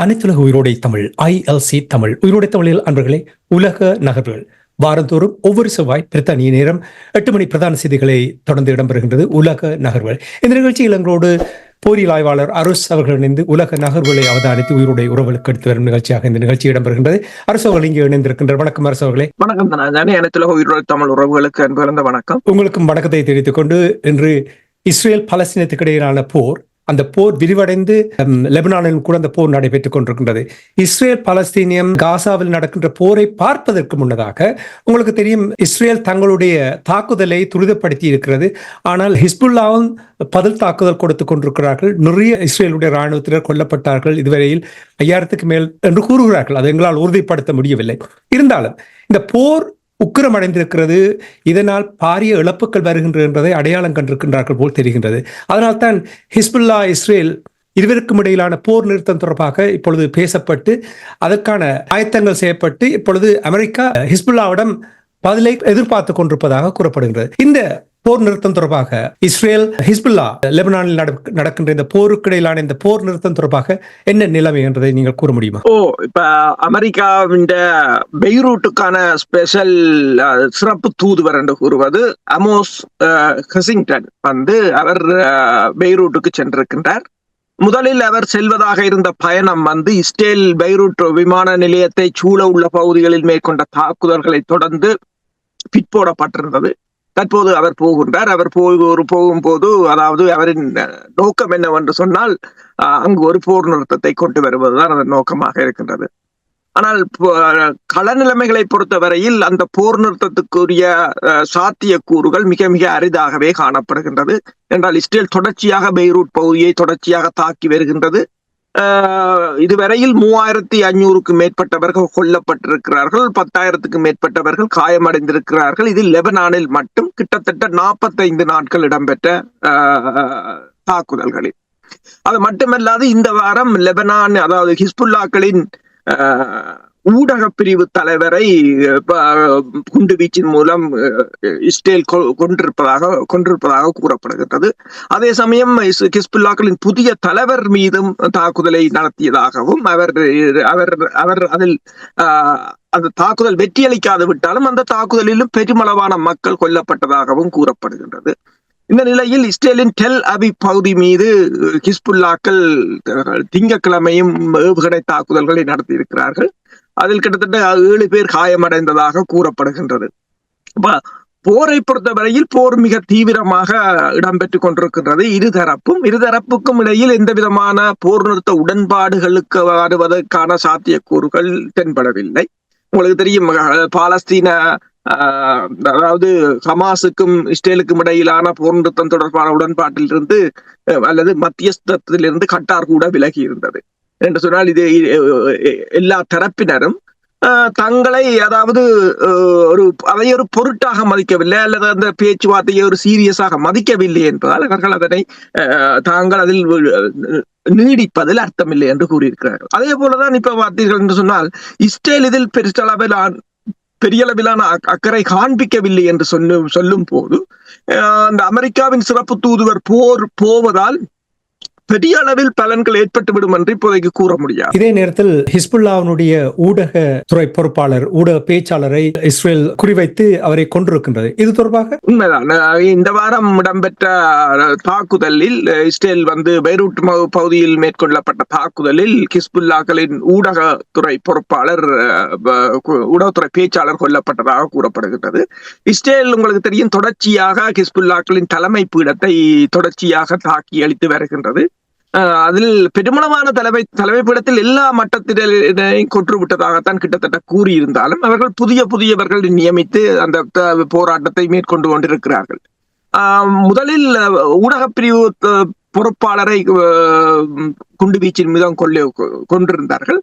அனைத்துலக உயிரோடை தமிழ் ILC தமிழ் உயிரோடை தமிழில் அன்பர்களே, உலக நகர்வுகள் வாரந்தோறும் ஒவ்வொரு செவ்வாய் பிரித்தானிய நேரம் 8 மணி பிரதான செய்திகளை தொடர்ந்து இடம்பெறுகின்றது. உலக நகர்வுகள் இந்த நிகழ்ச்சியில் எங்களோடு போரியல் ஆய்வாளர் அருஸ் அவர்கள் இணைந்து உலக நகர்வுகளை அவதானித்து உயிரோடை உறவுகளுக்கு எடுத்து வரும் நிகழ்ச்சியாக இந்த நிகழ்ச்சி இடம்பெறுகின்றது. அரசு அவர்கள் இங்கே இணைந்திருக்கின்றார். வணக்கம் அரசு அவர்களே. வணக்கம். அனைத்துலக உயிரோடை தமிழ் உறவுகளுக்கு அன்பிருந்த வணக்கம். உங்களுக்கும் வணக்கத்தை தெரிவித்துக் கொண்டு, இன்று இஸ்ரேல் பாலஸ்தீனத்துக்கு இடையிலான போர், அந்த போர் விரிவடைந்து லெபனானில் கூட அந்த போர் நடைபெற்றுக் கொண்டிருக்கின்றது. இஸ்ரேல் பாலஸ்தீனியம் காசாவில் நடக்கின்ற போரை பார்ப்பதற்கு முன்னதாக உங்களுக்கு தெரியும், இஸ்ரேல் தங்களுடைய தாக்குதலை துரிதப்படுத்தி இருக்கிறது. ஆனால் ஹிஸ்புல்லாவும் பதில் தாக்குதல் கொடுத்துக் கொண்டிருக்கிறார்கள். நிறைய இஸ்ரேலுடைய இராணுவத்தினர் கொல்லப்பட்டார்கள், இதுவரையில் 5000க்கு மேல் என்று கூறுகிறார்கள். அதை எங்களால் உறுதிப்படுத்த முடியவில்லை. இருந்தாலும் இந்த போர் உக்கிரமடைந்திருக்கிறது. இதனால் பாரிய இழப்புகள் வருகின்றன என்பதை அடையாளம் கண்டிருக்கின்றார்கள் போல் தெரிகின்றது. அதனால்தான் ஹிஸ்புல்லா இஸ்ரேல் இருவருக்கும் இடையிலான போர் நிறுத்தம் தொடர்பாக இப்பொழுது பேசப்பட்டு அதற்கான ஆயத்தங்கள் செய்யப்பட்டு இப்பொழுது அமெரிக்கா ஹிஸ்புல்லாவிடம் பதிலை எதிர்பார்த்துக் கொண்டிருப்பதாக கூறப்படுகின்றது. இந்த போர் நிறுத்தம் தொடர்பாக இஸ்ரேல் ஹிஸ்புல்லா லெபனானில் நடக்கின்ற இந்த போருக்கு இடையிலான இந்த போர் நிறுத்தம் தொடர்பாக என்ன நிலைமை என்பதை நீங்கள் கூற முடியுமா? இப்ப அமெரிக்காவின் பெய்ரூட்டுக்கான ஸ்பெஷல் சிறப்பு தூதுவர் என்று கூறுவது அமோஸ் ஹசிங்டன் அவர் பெய்ரூட்டுக்கு சென்றிருக்கின்றார். முதலில் அவர் செல்வதாக இருந்த பயணம் இஸ்ரேல் பெய்ரூட் விமான நிலையத்தை சூழ உள்ள பகுதிகளில் மேற்கொண்ட தாக்குதல்களை தொடர்ந்து பிற்போடப்பட்டிருந்தது. தற்போது அவர் போகின்றார். அவர் போகும்போது, அதாவது அவரின் நோக்கம் என்னவென்று சொன்னால், அங்கு ஒரு போர் நிறுத்தத்தை கொண்டு வருவதுதான் அதன் நோக்கமாக இருக்கின்றது. ஆனால் கள நிலைமைகளை பொறுத்தவரையில் அந்த போர் நிறுத்தத்துக்குரிய சாத்தியக்கூறுகள் மிக மிக அரிதாகவே காணப்படுகின்றது. என்றால் இஸ்ரேல் தொடர்ச்சியாக பெய்ரூட் பகுதியை தொடர்ச்சியாக தாக்கி வருகின்றது. இதுவரையில் 3500க்கும் மேற்பட்டவர்கள் கொல்லப்பட்டிருக்கிறார்கள், 10,000க்கு மேற்பட்டவர்கள் காயமடைந்திருக்கிறார்கள். இதில் லெபனானில் மட்டும் கிட்டத்தட்ட 45 நாட்கள் இடம்பெற்ற தாக்குதல்களில். அது மட்டுமல்லாது இந்த வாரம் லெபனான், அதாவது ஹிஸ்புல்லாக்களின் ஊடக பிரிவு தலைவரை குண்டுவீச்சின் மூலம் இஸ்ரேல் கொண்டிருப்பதாக கூறப்படுகின்றது. அதே சமயம் ஹிஸ்புல்லாக்களின் புதிய தலைவர் மீதும் தாக்குதலை நடத்தியதாகவும் அவர் அதில் அந்த தாக்குதல் வெற்றியளிக்காது விட்டாலும் அந்த தாக்குதலிலும் பெருமளவான மக்கள் கொல்லப்பட்டதாகவும் கூறப்படுகின்றது. இந்த நிலையில் இஸ்ரேலின் டெல் அவிவ் பகுதி மீது ஹிஸ்புல்லாக்கள் திங்கட்கிழமையும் ஏவுகணை தாக்குதல்களை நடத்தியிருக்கிறார்கள். அதில் கிட்டத்தட்ட 7 பேர் காயமடைந்ததாக கூறப்படுகின்றது. போரை பொறுத்தவரையில் போர் மிக தீவிரமாக இடம்பெற்றுக் கொண்டிருக்கின்றது. இருதரப்புக்கும் இடையில் எந்த விதமான போர் நிறுத்த உடன்பாடுகளுக்கு வருவதற்கான சாத்தியக்கூறுகள் தென்படவில்லை. உங்களுக்கு தெரியும், பாலஸ்தீன அதாவது ஹமாஸுக்கும் இஸ்ரேலுக்கும் இடையிலான போர் நிறுத்தம் தொடர்பான உடன்பாட்டிலிருந்து அல்லது மத்தியஸ்தத்திலிருந்து கட்டார் கூட விலகி இருந்தது. என்று சொன்னால் இது எல்லா தரப்பினரும் தங்களை, அதாவது அதை ஒரு பொருட்டாக மதிக்கவில்லை அல்லது அந்த பேச்சுவார்த்தையை ஒரு சீரியஸாக மதிக்கவில்லை என்பதால் அவர்கள் அதனை தாங்கள் அதில் நீடிப்பதில் அர்த்தமில்லை என்று கூறியிருக்கிறார்கள். அதே போலதான் இப்ப பார்த்தீர்கள் என்று சொன்னால் இஸ்ரேல் இதில் பெரிய அளவிலான அக்கறை காண்பிக்கவில்லை என்று சொல்லும் போது அந்த அமெரிக்காவின் சிறப்பு தூதுவர் போவதால் பெரிய அளவில் பலன்கள் ஏற்பட்டுவிடும் என்று இப்போதைக்கு கூற முடியாது. இதே நேரத்தில் ஹிஸ்புல்லாவினுடைய ஊடக துறை பொறுப்பாளர், ஊடக பேச்சாளரை இஸ்ரேல் குறிவைத்து அவரை கொண்டிருக்கின்றது. இது தொடர்பாக உண்மைதான். இந்த வாரம் இடம்பெற்ற தாக்குதலில் இஸ்ரேல் பெய்ரூட் பகுதியில் மேற்கொள்ளப்பட்ட தாக்குதலில் ஹிஸ்புல்லாக்களின் ஊடகத்துறை பொறுப்பாளர், ஊடகத்துறை பேச்சாளர் கொல்லப்பட்டதாக கூறப்படுகின்றது. இஸ்ரேல் உங்களுக்கு தெரியும், தொடர்ச்சியாக ஹிஸ்புல்லாக்களின் தலைமை பீடத்தை தொடர்ச்சியாக தாக்கி அளித்து வருகின்றது. அதில் பெருமளவான தலைமை பீடத்தில் எல்லா மட்டத்தினரையும் கொன்றுவிட்டதாகத்தான் கிட்டத்தட்ட கூறியிருந்தாலும் அவர்கள் புதியவர்கள் நியமித்து அந்த போராட்டத்தை மேற்கொண்டு கொண்டிருக்கிறார்கள். முதலில் ஊடகப் பிரிவு பொறுப்பாளரை குண்டுவீச்சின் மீது கொண்டிருந்தார்கள்.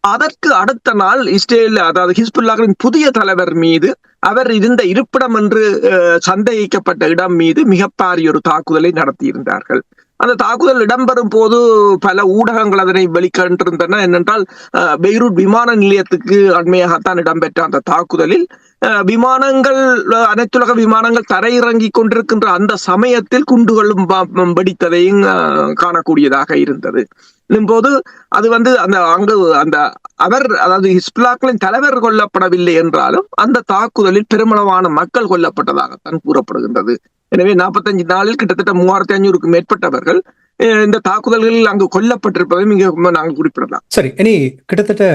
அதற்கு அடுத்த நாள் இஸ்ரேல் அதாவது ஹிஸ்புல்லாஹின் புதிய தலைவர் மீது அவர் இருந்த இருப்பிடம் என்று சந்தேகிக்கப்பட்ட இடம் மீது மிகப்பெரிய ஒரு தாக்குதலை நடத்தியிருந்தார்கள். அந்த தாக்குதல் இடம்பெறும் போது பல ஊடகங்கள் அதனை வெளிக்கொண்டிருந்தன. என்னென்றால் பெய்ரூட் விமான நிலையத்துக்கு அண்மையாகத்தான் இடம்பெற்ற அந்த தாக்குதலில் விமானங்கள் அனைத்துலக விமானங்கள் தரையிறங்கி கொண்டிருக்கின்ற அந்த சமயத்தில் குண்டுகளும் வெடித்ததையும் காணக்கூடியதாக இருந்தது. போது அது அந்த அவர் அதாவது ஹிஸ்புல்லாஹின் தலைவர் கொல்லப்படவில்லை என்றாலும் அந்த தாக்குதலில் பெருமளவான மக்கள் கொல்லப்பட்டதாகத்தான் கூறப்படுகின்றது. எனவே 45 நாளில் கிட்டத்தட்ட 3500க்கும் மேற்பட்டவர்கள் இந்த தாக்குதல்களில் அங்கு கொல்லப்பட்டிருப்பதை இங்க நாங்கள் குறிப்பிடலாம். சரி, இனி கிட்டத்தட்ட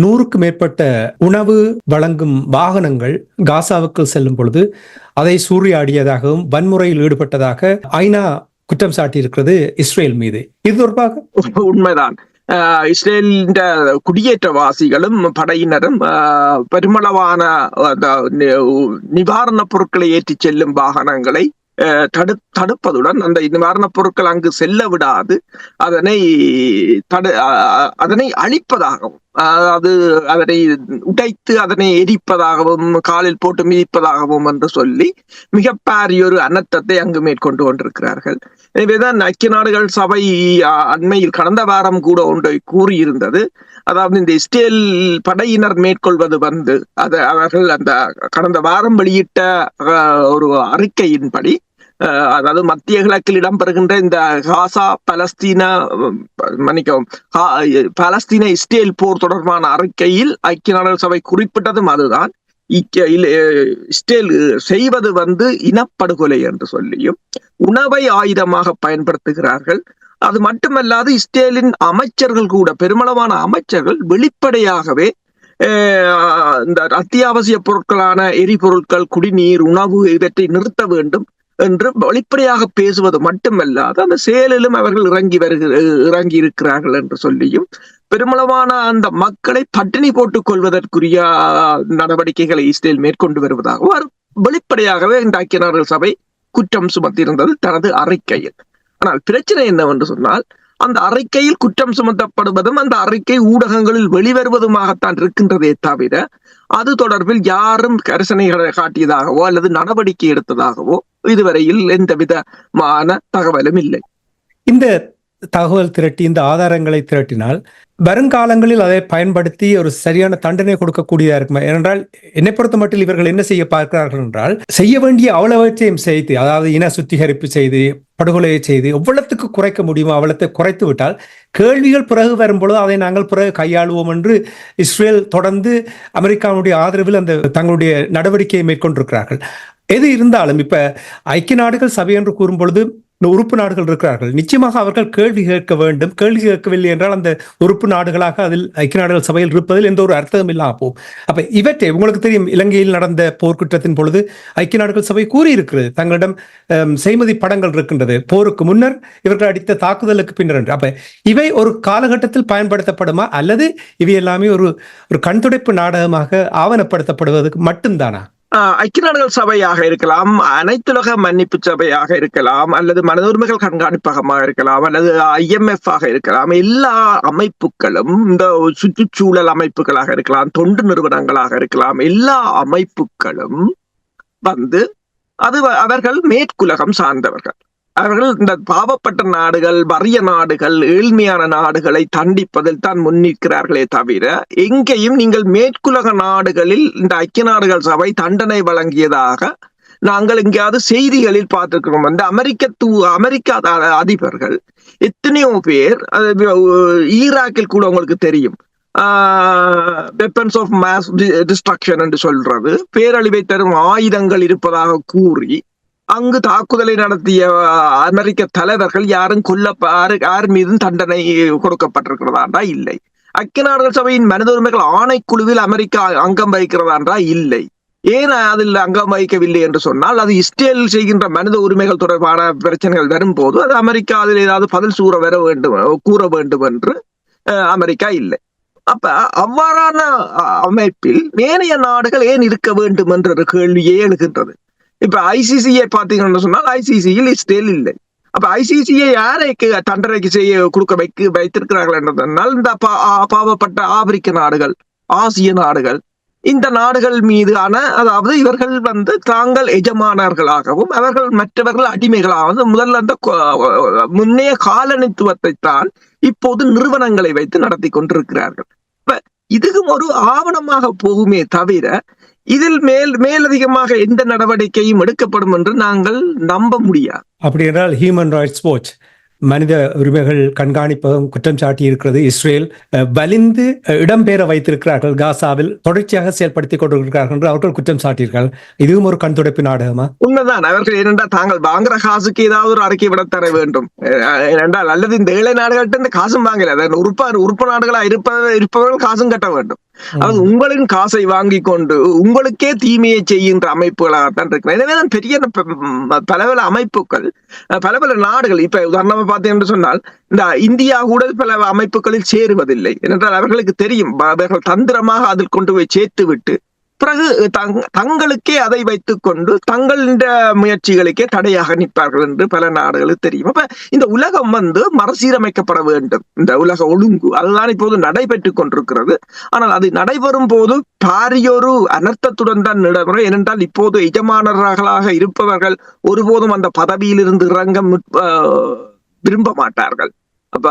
100க்கு மேற்பட்ட உணவு வழங்கும் வாகனங்கள் காசாவுக்கு செல்லும் பொழுது அதை சூறையாடியதாகவும் வன்முறையில் ஈடுபட்டதாக ஐநா குற்றம் சாட்டி இருக்கிறது இஸ்ரேல் மீது. இது தொடர்பாக உண்மைதான். இஸ்ரேலின் குடியேற்றவாசிகளும் படையினரும் பெருமளவான நிவாரணப் பொருட்களை ஏற்றிச் செல்லும் வாகனங்களை தடுப்பதுடன் அந்த நிவாரணப் பொருட்கள் அங்கு செல்ல விடாது அதனை அழிப்பதாகவும், அதாவது அதனை உடைத்து அதனை எரிப்பதாகவும் காலில் போட்டு மிதிப்பதாகவும் என்று சொல்லி மிகப்பெரிய ஒரு அனர்த்தத்தை அங்கு மேற்கொண்டு கொண்டிருக்கிறார்கள். எனவேதான் ஐக்கிய நாடுகள் சபை அண்மையில் கடந்த வாரம் கூட ஒன்றை கூறியிருந்தது. அதாவது இந்த இஸ்ரேல் படையினர் மேற்கொள்வது அவர்கள் அந்த கடந்த வாரம் வெளியிட்ட ஒரு அறிக்கையின்படி, அதாவது மத்திய கிழக்கில் இடம்பெறுகின்ற இந்த காசா பாலஸ்தீன இஸ்ரேல் போர் தொடர்பான அறிக்கையில் ஐக்கிய நாடுகள் சபை குறிப்பிட்டதும் அதுதான். இஸ்ரேல் செய்வது இனப்படுகொலை என்று சொல்லியும் உணவை ஆயுதமாக பயன்படுத்துகிறார்கள். அது மட்டுமல்லாது இஸ்ரேலின் அமைச்சர்கள் கூட, பெருமளவான அமைச்சர்கள் வெளிப்படையாகவே இந்த அத்தியாவசிய பொருட்களான எரிபொருட்கள், குடிநீர், உணவு இவற்றை நிறுத்த வேண்டும் என்று வெளிப்படையாக பேசுவது மட்டுமல்லாது அந்த செயலிலும் அவர்கள் இறங்கி இருக்கிறார்கள் என்று சொல்லியும் பெருமளவான அந்த மக்களை பட்டினி போட்டுக் கொள்வதற்குரிய நடவடிக்கைகளை இஸ்ரேல் மேற்கொண்டு வருவதாகவும் வெளிப்படையாகவே இந்த ஐக்கிய நாடுகள் சபை குற்றம் சுமத்தியிருந்தது தனது அறிக்கையில். ஆனால் பிரச்சனை என்னவென்று சொன்னால், அந்த அறிக்கையில் குற்றம் சுமத்தப்படுவதும் அந்த அறிக்கை ஊடகங்களில் வெளிவருவதுமாகத்தான் இருக்கின்றதே தவிர அது தொடர்பில் யாரும் கரிசனை காட்டியதாகவோ அல்லது நடவடிக்கை எடுத்ததாகவோ இதுவரையில் எந்த விதமான தகவலும் இல்லை. இந்த தகவல் திரட்டி, இந்த ஆதாரங்களை திரட்டினால் வருங்காலங்களில் அதை பயன்படுத்தி ஒரு சரியான தண்டனை கொடுக்கக்கூடியதா இருக்குமா? ஏனென்றால் என்னை பொறுத்த மட்டும் இவர்கள் என்ன செய்ய பார்க்கிறார்கள் என்றால், செய்ய வேண்டிய அவ்வளவற்றையும் செய்து, அதாவது இன சுத்திகரிப்பு செய்து, படுகொலையை செய்து எவ்வளத்துக்கு குறைக்க முடியுமோ அவ்வளத்தை குறைத்து விட்டால் கேள்விகள் பிறகு வரும்பொழுது அதை நாங்கள் பிறகு கையாளுவோம் என்று இஸ்ரேல் தொடர்ந்து அமெரிக்காவுடைய ஆதரவில் அந்த தங்களுடைய நடவடிக்கையை மேற்கொண்டிருக்கிறார்கள். எது இருந்தாலும் இப்ப ஐக்கிய நாடுகள் சபை என்று கூறும் பொழுது உறுப்பு நாடுகள் இருக்கிறார்கள். நிச்சயமாக அவர்கள் கேள்வி கேட்க வேண்டும். கேள்வி கேட்கவில்லை என்றால் அந்த உறுப்பு நாடுகளாக அதில் ஐக்கிய நாடுகள் சபையில் இருப்பதில் எந்த ஒரு அர்த்தமும் இல்லாமல் போகும். அப்ப இவற்றை உங்களுக்கு தெரியும், இலங்கையில் நடந்த போர்க்குற்றத்தின் பொழுது ஐக்கிய நாடுகள் சபை கூறியிருக்கிறது, தங்களிடம் செய்மதி படங்கள் இருக்கின்றது, போருக்கு முன்னர் இவர்கள் அடித்த தாக்குதலுக்கு பின்னர் என்று. அப்ப இவை ஒரு காலகட்டத்தில் பயன்படுத்தப்படுமா அல்லது இவை எல்லாமே ஒரு கண்துடைப்பு நாடகமாக ஆவணப்படுத்தப்படுவதற்கு மட்டும்தானா? ஐக்கிய நாடுகள் சபையாக இருக்கலாம், அனைத்துலக மன்னிப்பு சபையாக இருக்கலாம், அல்லது மனித உரிமைகள் கண்காணிப்பகமாக இருக்கலாம், அல்லது IMF ஆக இருக்கலாம். எல்லா அமைப்புகளும், இந்த சுற்றுச்சூழல் அமைப்புகளாக இருக்கலாம், தொண்டு நிறுவனங்களாக இருக்கலாம், எல்லா அமைப்புகளும் அவர்கள் மேற்குலகம் சார்ந்தவர்கள். அவர்கள் இந்த பாவப்பட்ட நாடுகள், வறிய நாடுகள், ஏழ்மையான நாடுகளை தண்டிப்பதில் தான் முன்னிற்கிறார்களே தவிர எங்கேயும் நீங்கள் மேற்குலக நாடுகளில் இந்த ஐக்கிய நாடுகள் சபை தண்டனை வழங்கியதாக நாங்கள் எங்கேயாவது செய்திகளில் பார்த்திருக்கிறோம். அந்த அமெரிக்க அதிபர்கள் எத்தனையோ பேர், ஈராக்கில் கூட உங்களுக்கு தெரியும், வெப்பன்ஸ் ஆஃப் மாஸ் டிஸ்ட்ரக்ஷன் என்று சொல்றது, பேரழிவை தரும் ஆயுதங்கள் இருப்பதாக கூறி அங்கு தாக்குதலை நடத்திய அமெரிக்க தலைவர்கள் யாரும் யார் மீதும் தண்டனை கொடுக்கப்பட்டிருக்கிறதாண்டா இல்லை. ஐக்கிய நாடுகள் சபையின் மனித உரிமைகள் ஆணைக்குழுவில் அமெரிக்கா அங்கம் வகிக்கிறதாண்டா இல்லை. ஏன் அதில் அங்கம் வகிக்கவில்லை என்று சொன்னால், அது இஸ்ரேல் செய்கின்ற மனித உரிமைகள் தொடர்பான பிரச்சனைகள் வரும்போது அது அமெரிக்கா அதில் ஏதாவது பதில் கூற வேண்டும் என்று அமெரிக்கா இல்லை. அப்ப அவ்வாறான அமைப்பில் ஏனைய நாடுகள் ஏன் இருக்க வேண்டும் என்ற ஒரு கேள்வியே எழுகின்றது. இப்ப ICCயை பார்த்தீங்கன்னு சொன்னால் ICCயில் இஸ்ரேல் இல்லை. அப்ப ஐசிசியை யாரைக்கு தண்டனைக்கு செய்ய கொடுக்க வைத்திருக்கிறார்கள் என்றால் இந்த பாவப்பட்ட ஆப்பிரிக்க நாடுகள், ஆசிய நாடுகள், இந்த நாடுகள் மீதான, அதாவது இவர்கள் தாங்கள் எஜமானர்களாகவும் அவர்கள் மற்றவர்கள் அடிமைகளாகவும் முதல்ல அந்த முன்னைய காலனித்துவத்தை தான் இப்போது நிறுவனங்களை வைத்து நடத்தி கொண்டிருக்கிறார்கள். இப்ப இதுவும் ஒரு ஆவணமாக போகுமே தவிர இதில் மேலதிகமாக எந்த நடவடிக்கையும் எடுக்கப்படும் என்று நாங்கள் நம்ப முடியாது. அப்படி என்றால் ஹியூமன் ரைட்ஸ் வாட்ச், மனித உரிமைகள் கண்காணிப்பகம் குற்றம் சாட்டி இருக்கிறது. இஸ்ரேல் வலிந்து இடம்பெயர வைத்திருக்கிறார்கள், காசாவில் தொடர்ச்சியாக செயல்படுத்திக் கொண்டிருக்கிறார்கள் என்று அவர்கள் குற்றம் சாட்டியிருக்கிறார்கள். இதுவும் ஒரு கண் துடைப்பு நாடகமா? உண்மைதான். அவர்கள் ஏனென்றால் தாங்கள் வாங்குற காசுக்கு ஏதாவது ஒரு அறிக்கை விட தர வேண்டும் ஏனென்றால், அல்லது இந்த ஏழை நாடுகள்கிட்ட இந்த காசும் வாங்கல, உறுப்பு நாடுகளா இருப்பவர்கள் காசும் கட்ட வேண்டும். அது உங்களின் காசை வாங்கி கொண்டு உங்களுக்கே தீமையை செய்கின்ற அமைப்புகளாகத்தான் இருக்கிறது. எனவேதான் பெரிய பல பல அமைப்புகள், பல பல நாடுகள், இப்ப உதாரணமா பார்த்தீங்கன்னு சொன்னால் இந்த இந்தியா கூட பல அமைப்புகளில் சேருவதில்லை. ஏனென்றால் அவர்களுக்கு தெரியும், அவர்கள் தந்திரமாக அதில் கொண்டு போய் சேர்த்து விட்டு பிறகு தங்களுக்கே அதை வைத்துக் கொண்டு தங்களின் முயற்சிகளுக்கே தடையாக நிற்பார்கள் என்று பல நாடுகளுக்கு தெரியும். அப்ப இந்த உலகம் மறுசீரமைக்கப்பட வேண்டும். இந்த உலக ஒழுங்கு அதுதான் இப்போது நடைபெற்றுக் கொண்டிருக்கிறது. ஆனால் அது நடைபெறும் போது பாரியொரு அனர்த்தத்துடன் தான் நடைபெறும். ஏனென்றால் இப்போது எஜமானர்களாக இருப்பவர்கள் ஒருபோதும் அந்த பதவியில் இருந்து இறங்க விரும்ப மாட்டார்கள். அப்ப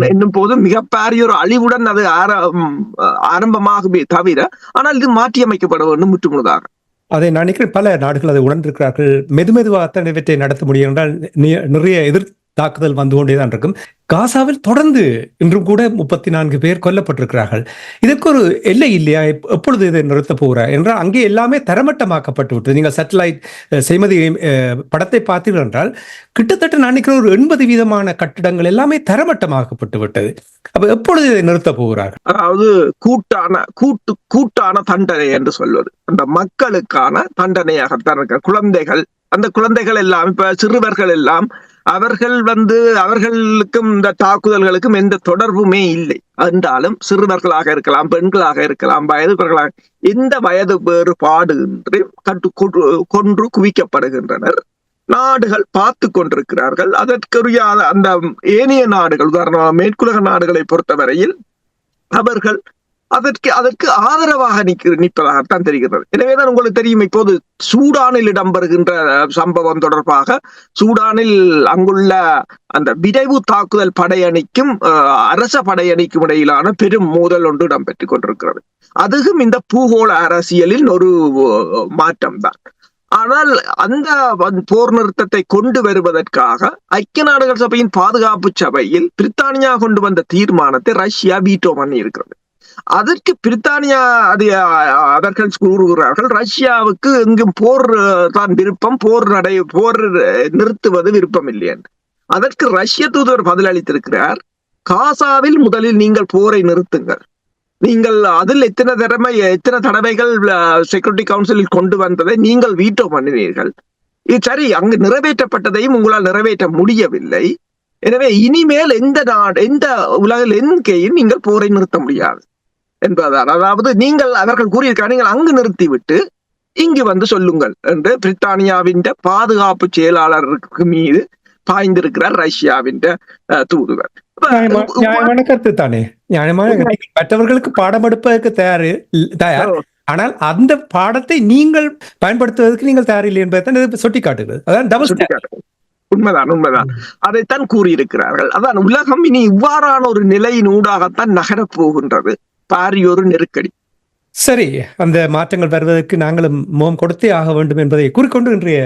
என்னும் போது மிக பாரிய ஒரு அழிவுடன் அது ஆரம்பமாகவே தவிர, ஆனால் இது மாற்றி அமைக்கப்பட வேண்டும் முற்றுமுழுதாக. அதை நான் நினைக்கிறேன் பல நாடுகள் அதை உணர்ந்திருக்கிறார்கள். மெதுவாக இவற்றை நடத்த முடியும் என்றால் நிறைய தாக்குதல் வந்து கொண்டேதான் இருக்கும். காசாவில் தொடர்ந்து இன்றும் கூட 34 பேர் கொல்லப்பட்டிருக்கிறார்கள். இதற்கு ஒரு எல்லை இல்லையா? எப்பொழுது இதை நிறுத்தப் போகிறார் என்றால் அங்கே எல்லாமே தரமட்டமாக்கப்பட்டு விட்டது. நீங்கள் சேட்டலைட் செய்மதி படத்தை பார்த்தீர்கள் என்றால் கிட்டத்தட்ட நான் நினைக்கிற ஒரு 80% கட்டிடங்கள் எல்லாமே தரமட்டமாக்கப்பட்டு விட்டது. அப்ப எப்பொழுது இதை நிறுத்தப் போகிறார்கள்? அதாவது கூட்டான தண்டனை என்று சொல்வது அந்த மக்களுக்கான தண்டனையாகத்தான் இருக்க. குழந்தைகள், அந்த குழந்தைகள் எல்லாம், இப்ப சிறுவர்கள் எல்லாம், அவர்கள் அவர்களுக்கும் இந்த தாக்குதல்களுக்கும் எந்த தொடர்புமே இல்லை. என்றாலும் சிறுவர்களாக இருக்கலாம், பெண்களாக இருக்கலாம், வயதுகளாக, எந்த வயது வேறுபாடு என்று கொன்று குவிக்கப்படுகின்றனர். நாடுகள் பார்த்து கொண்டிருக்கிறார்கள். அதற்குரிய அந்த ஏனைய நாடுகள், உதாரணமாக மேற்குலக நாடுகளை பொறுத்தவரையில் அவர்கள் அதற்கு ஆதரவாக நிற்பதாகத்தான் தெரிகிறது. எனவேதான் உங்களுக்கு தெரியும், இப்போது சூடானில் இடம்பெறுகின்ற சம்பவம் தொடர்பாக சூடானில் அங்குள்ள அந்த விரைவு தாக்குதல் படையணிக்கும் அரச படையணிக்கும் இடையிலான பெரும் மோதல் ஒன்று இடம்பெற்றுக் கொண்டிருக்கிறது. அதுவும் இந்த பூகோள அரசியலில் ஒரு மாற்றம் தான். ஆனால் அந்த போர் நிறுத்தத்தை கொண்டு வருவதற்காக ஐக்கிய நாடுகள் சபையின் பாதுகாப்பு சபையில் பிரித்தானியா கொண்டு வந்த தீர்மானத்தை ரஷ்யா வீட்டோ பண்ணி இருக்கிறது. அதற்கு பிரித்தானியா அவர்கள் கூறுகிறார்கள், ரஷ்யாவுக்கு எங்கும் போர் தான் விருப்பம், போர் நிறுத்துவது விருப்பம் இல்லை என்று. அதற்கு ரஷ்ய தூதுவர் பதிலளித்திருக்கிறார், காசாவில் முதலில் நீங்கள் போரை நிறுத்துங்கள். நீங்கள் அதில் எத்தனை தடவைகள் செக்யூரிட்டி கவுன்சிலில் கொண்டு வந்ததை நீங்கள் வீட்டோ பண்ணினீர்கள். இது சரி, அங்கு நிறைவேற்றப்பட்டதையும் உங்களால் நிறைவேற்ற முடியவில்லை. எனவே இனிமேல் எந்த உலகில் எங்கேயும் நீங்கள் போரை நிறுத்த முடியாது என்பதால், அதாவது அவர்கள் கூறியிருக்காங்க, நீங்கள் அங்கு நிறுத்திவிட்டு இங்கு சொல்லுங்கள் என்று பிரித்தானியாவின் பாதுகாப்பு செயலாளருக்கு மீது பாய்ந்திருக்கிறார் ரஷ்யாவின் தூதுவர். நியாயமான கருத்து தானே, நியாயமான. மற்றவர்களுக்கு பாடம் எடுப்பதற்கு தயார், ஆனால் அந்த பாடத்தை நீங்கள் பயன்படுத்துவதற்கு நீங்கள் தயாரில்லை என்பதை சுட்டி காட்டுகிறது. அதான் டபுள் ஸ்டாண்டர்ட். உண்மைதான். அதைத்தான் கூறியிருக்கிறார்கள். அதான் உலகம் இனி இவ்வாறான ஒரு நிலையின் ஊடாகத்தான் நகரப் போகின்றது. பாரியொரு நெருக்கடி. சரி, அந்த மாற்றங்கள் வருவதற்கு நாங்களும் முகம் கொடுத்தே ஆக வேண்டும் என்பதை கூறிக்கொண்டு இன்றைய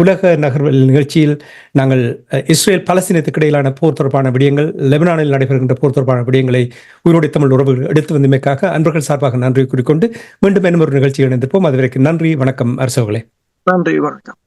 உலக நகர்வல் நிகழ்ச்சியில் நாங்கள் இஸ்ரேல் பலஸ்தீனத்துக்கு இடையிலான போர் தொடர்பான விடயங்கள், லெபனானில் நடைபெறுகின்ற போர் தொடர்பான விடயங்களை உயிரோடை தமிழ் உறவுகள் எடுத்து வந்தமைக்காக அன்பர்கள் சார்பாக நன்றி கூறிக்கொண்டு மீண்டும் இன்னும் ஒரு நிகழ்ச்சியில் இணைந்திருப்போம். அதுவரைக்கும் நன்றி, வணக்கம் அரசர்களே. நன்றி, வணக்கம்.